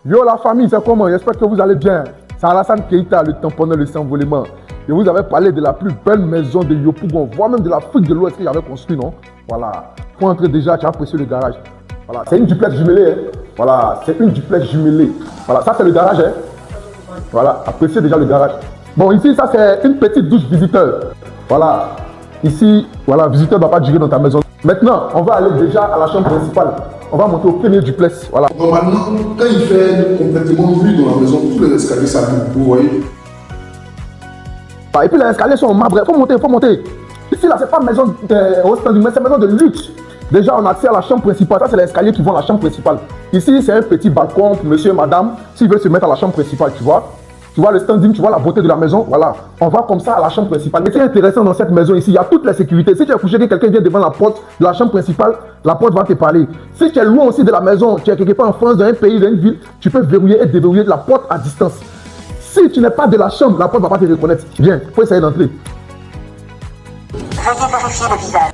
Yo la famille, c'est comment? J'espère que vous allez bien. C'est Alassane Keita, le tamponneur, le s'envolement. Et vous avez parlé de la plus belle maison de Yopougon, voire même de l'Afrique de l'Ouest que j'avais construit, non? Voilà. Pour entrer déjà, tu as apprécié le garage. Voilà, c'est une duplex jumelée. Hein? Voilà, c'est une duplex jumelée. Voilà, ça c'est le garage. Hein? Voilà, appréciez déjà le garage. Bon, ici, ça c'est une petite douche visiteur. Voilà. Ici, voilà, visiteur ne va pas durer dans ta maison. Maintenant, on va aller déjà à la chambre principale. On va monter au premier duplex. Voilà. Normalement, quand il fait complètement nuit dans la maison, tous les escaliers s'allument, vous voyez. Et puis les escaliers sont en marbre. Il faut monter, il faut monter. Ici, là, c'est pas maison au standing, mais c'est maison de luxe. Déjà, on a accès à la chambre principale. Ça, c'est les escaliers qui vont à la chambre principale. Ici, c'est un petit balcon pour monsieur et madame. S'ils veulent se mettre à la chambre principale, tu vois. Tu vois le standing, tu vois la beauté de la maison. Voilà. On va comme ça à la chambre principale. Mais ce qui est intéressant dans cette maison ici, il y a toutes les sécurités. Si tu es couché que quelqu'un vient devant la porte de la chambre principale, la porte va te parler. Si tu es loin aussi de la maison, tu es quelque part en France, dans un pays, dans une ville, tu peux verrouiller et déverrouiller la porte à distance. Si tu n'es pas de la chambre, la porte ne va pas te reconnaître. Viens, il faut essayer d'entrer. Veuillez vérifier le visage.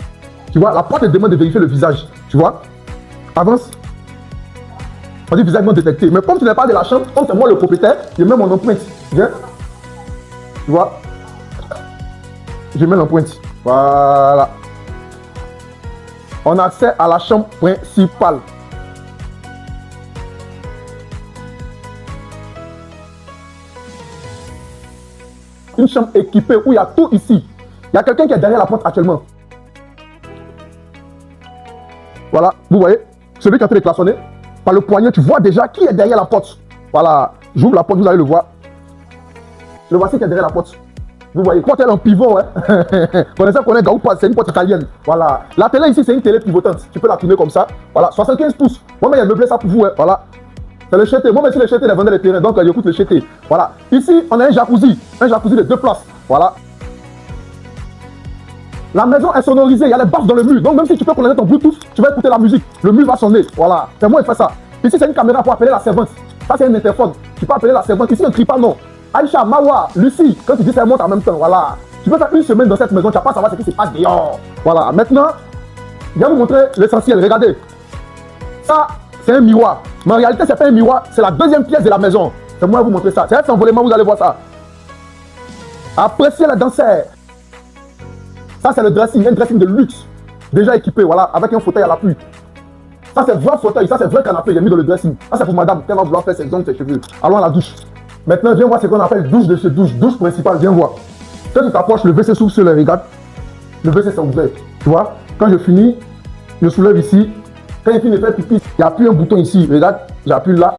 Tu vois, la porte te demande de vérifier le visage. Tu vois? Avance. On dit visage non détecté. Mais comme tu n'es pas de la chambre, comme c'est moi le propriétaire, je mets mon empreinte. Viens. Tu vois? Je mets l'empreinte. Voilà. On a accès à la chambre principale. Une chambre équipée où il y a tout ici. Il y a quelqu'un qui est derrière la porte actuellement. Voilà, vous voyez, celui qui est en train de klaxonner, par le poignet, tu vois déjà qui est derrière la porte. Voilà, j'ouvre la porte, vous allez le voir. Le voici qui est derrière la porte. Vous voyez, porte elle en pivot, hein. Connaissez Gaou, c'est une porte italienne. Voilà, la télé ici, c'est une télé pivotante. Tu peux la tourner comme ça. Voilà, 75 pouces. Moi, mais il y a meublé ça pour vous, hein. Voilà. C'est le chété. Moi, mais si le chété, il vendait les terrains, donc j'écoute le chété. Voilà. Ici, on a un jacuzzi de 2 places. Voilà. La maison est sonorisée, il y a les baffes dans le mur. Donc même si tu peux connecter ton Bluetooth, tu vas écouter la musique. Le mur va sonner. Voilà. C'est moi qui fais ça. Ici, c'est une caméra pour appeler la servante. Ça, c'est un interphone. Tu peux appeler la servante. Ici, on ne crie pas non. Aïcha, Mawa, Lucie, quand tu dis ça monte en même temps. Voilà. Tu peux faire une semaine dans cette maison, tu vas pas savoir ce qui se passe dehors. Voilà. Maintenant, je vais vous montrer l'essentiel. Regardez. Ça, c'est un miroir. Mais en réalité, ce n'est pas un miroir. C'est la deuxième pièce de la maison. C'est moi qui vous montrer ça. C'est un s'envolement, vous allez voir ça. Appréciez la danseur. Ça, c'est le dressing, un dressing de luxe, déjà équipé, voilà, avec un fauteuil à l'appui. Ça, c'est vrai fauteuil, ça, c'est vrai canapé, j'ai mis dans le dressing. Ça, c'est pour madame, qui va vouloir faire ses ongles, ses cheveux. Allons à la douche. Maintenant, viens voir ce qu'on appelle douche de chez douche, douche principale, viens voir. Quand tu t'approches, le WC s'ouvre sur le regarde. Le WC s'est ouvert, tu vois. Quand je finis, je soulève ici. Quand il finit de faire pipi, il n'y a plus un bouton ici, regarde, j'appuie là.